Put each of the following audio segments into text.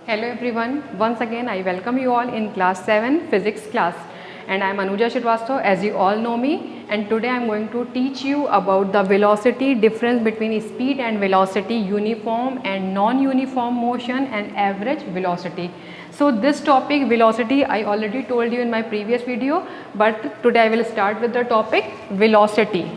Hello everyone, once again I welcome you all in class 7 physics class, and I am Anuja Shrivastava, as you all know me, and today I am going to teach you about the velocity difference between speed and velocity, uniform and non-uniform motion and average velocity. So this topic velocity I already told you in my previous video, but today I will start with the topic velocity.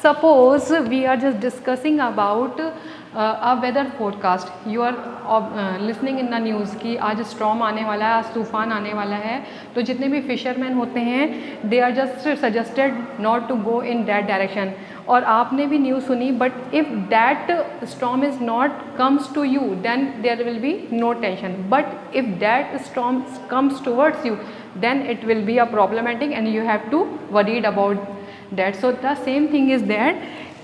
Suppose we are just discussing about a weather forecast. You are listening in the news कि आज storm आने वाला है, आज तूफान आने वाला है. तो जितने भी fishermen होते हैं, they are just suggested not to go in that direction. और आपने भी न्यूज़ सुनी, but if that storm is not comes to you, then there will be no tension. But if that storm comes towards you, then it will be a problematic and you have to worried about that. So the same thing is that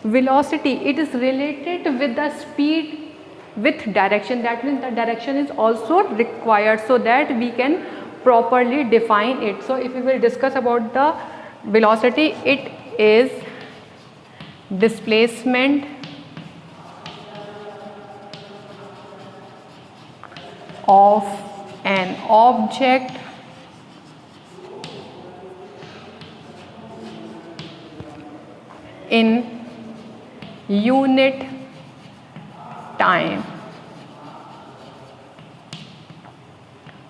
velocity, it is related with the speed with direction. That means the direction is also required so that we can properly define it. So if we will discuss about the velocity, it is displacement of an object in unit time.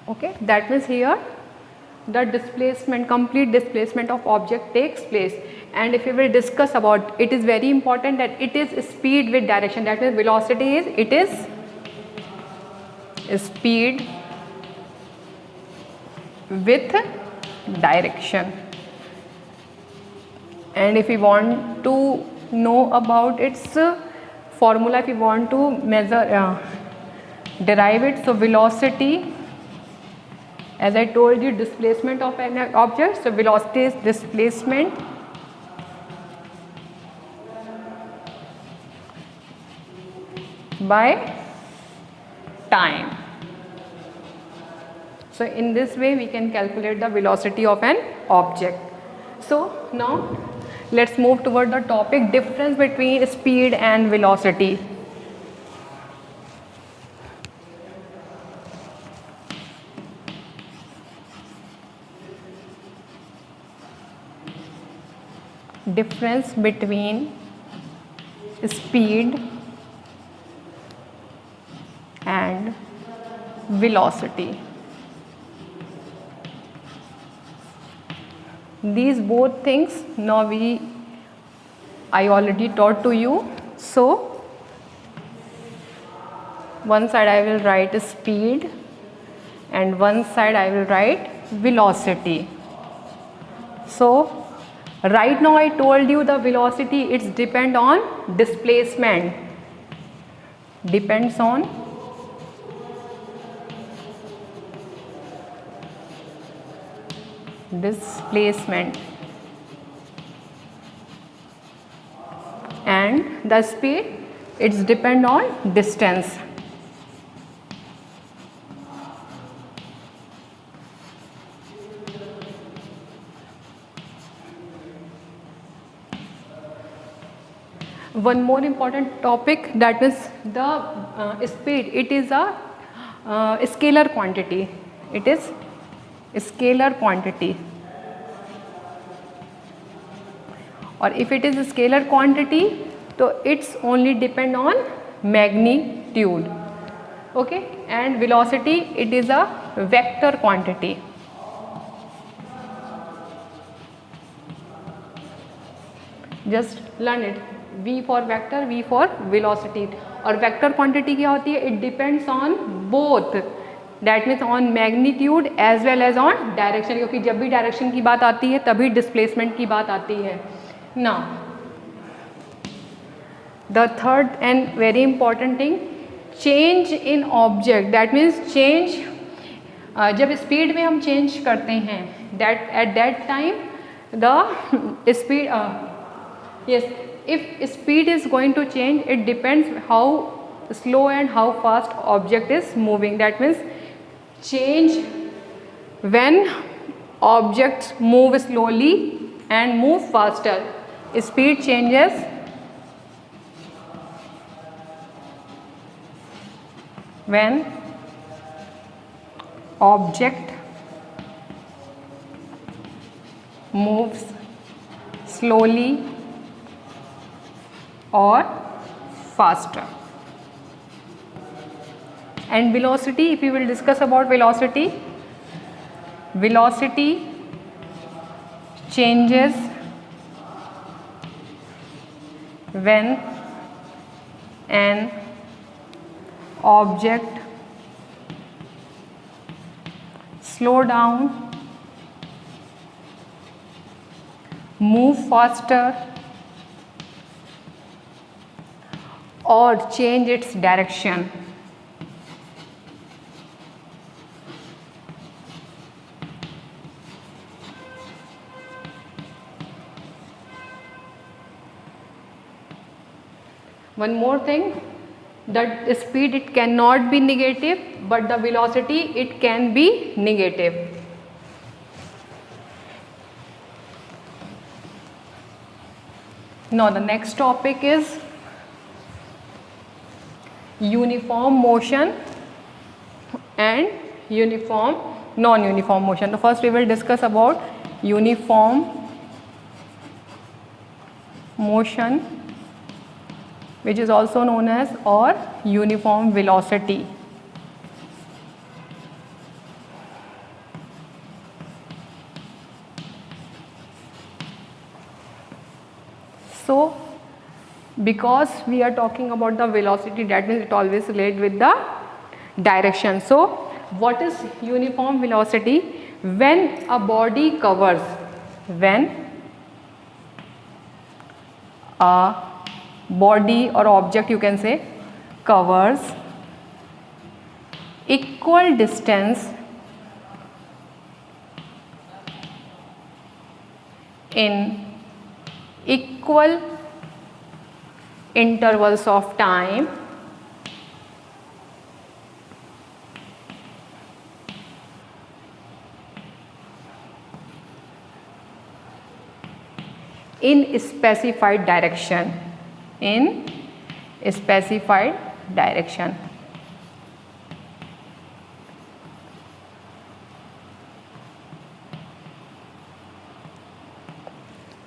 Okay, that means here the displacement, complete displacement of object takes place. And if we will discuss about, it is very important that it is speed with direction. That means velocity is, it is speed with direction. And if we want to know about its formula, if we want to measure, derive it, so velocity, as I told you, displacement of an object, so velocity is displacement by time. So in this way we can calculate the velocity of an object. So now let's move toward the topic difference between speed and velocity. Difference between speed and velocity. These both things now I already taught to you. So one side I will write speed and one side I will write velocity. So right now I told you the velocity, it's depend on displacement, depends on displacement, and the speed, it's depend on distance. One more important topic, that is the speed. It is a scalar quantity. It is scalar quantity, or if it is a scalar quantity, so it's only depend on magnitude. Okay, and velocity, it is a vector quantity. Just learn it, V for vector, V for velocity. और vector quantity क्या होती है? It depends on both, that means on magnitude as well as on direction, क्योंकि जब भी direction की बात आती है तभी displacement की बात आती है. Now the third and very important thing, change in object, that means change, जब speed में हम change करते हैं, that at that time the speed, yes, if speed is going to change, it depends how slow and how fast object is moving. That means change when objects move slowly and move faster. Speed changes when object moves slowly or faster. And velocity, if we will discuss about velocity, velocity changes when an object slow down, move faster or change its direction. One more thing, that speed, it cannot be negative, but the velocity, it can be negative. Now the next topic is uniform motion and uniform non-uniform motion. So first we will discuss about uniform motion, which is also known as or uniform velocity. So because we are talking about the velocity, that means it always relates with the direction. So what is uniform velocity? When a body covers, when a body or object, you can say, covers equal distance in equal intervals of time, in specified direction, in specified direction.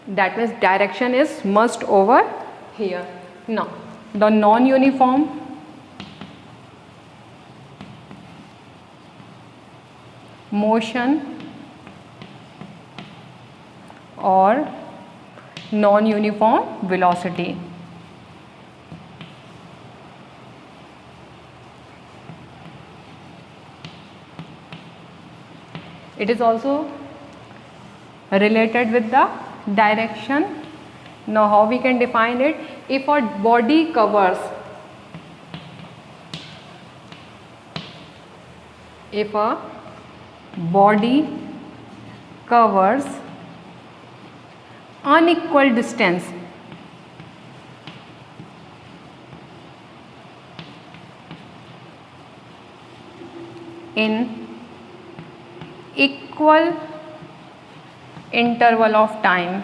That means direction is must over here. Now the non-uniform motion or non-uniform velocity. It is also related with the direction. Now how we can define it? If a body covers, if a body covers unequal distance in equal interval of time,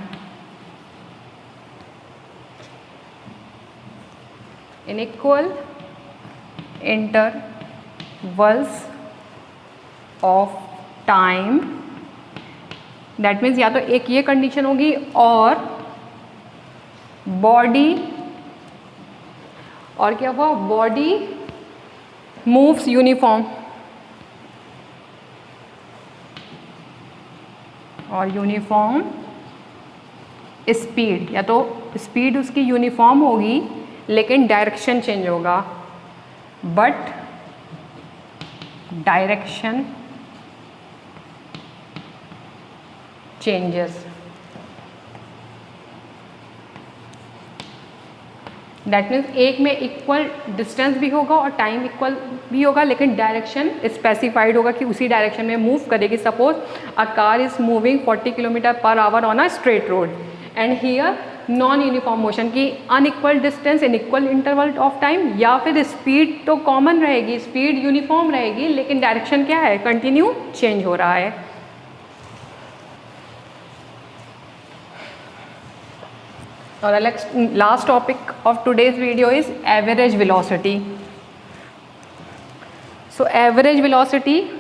in equal intervals of time, that means या तो एक ये condition होगी और body, और क्या हुआ, body moves uniform, और यूनिफॉर्म स्पीड, या तो स्पीड उसकी यूनिफॉर्म होगी लेकिन डायरेक्शन चेंज होगा, but direction changes. That means एक में इक्वल डिस्टेंस भी होगा और टाइम इक्वल भी होगा, लेकिन डायरेक्शन स्पेसिफाइड होगा कि उसी डायरेक्शन में मूव करेगी. Suppose a car is moving 40 km/h on a straight road, and here non uniform motion की unequal distance in equal interval of time, या फिर स्पीड तो कॉमन रहेगी, स्पीड यूनिफॉर्म रहेगी, लेकिन डायरेक्शन क्या है, कंटिन्यू चेंज हो रहा है. और last topic of today's video is average velocity. So average velocity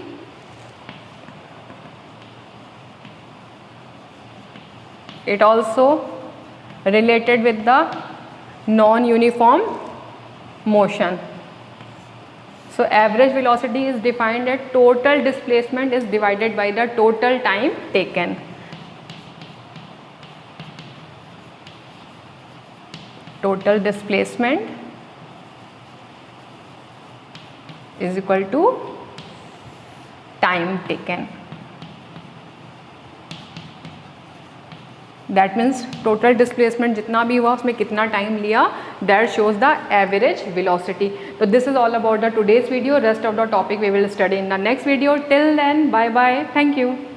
it also related with the non-uniform motion. So average velocity is defined as total displacement is divided by the total time taken. Total displacement is equal to time taken. That means total displacement जितना भी हुआ उसमें कितना time लिया, that shows the average velocity. So this is all about the today's video. Rest of the topic we will study in the next video. Till then, bye bye. Thank you.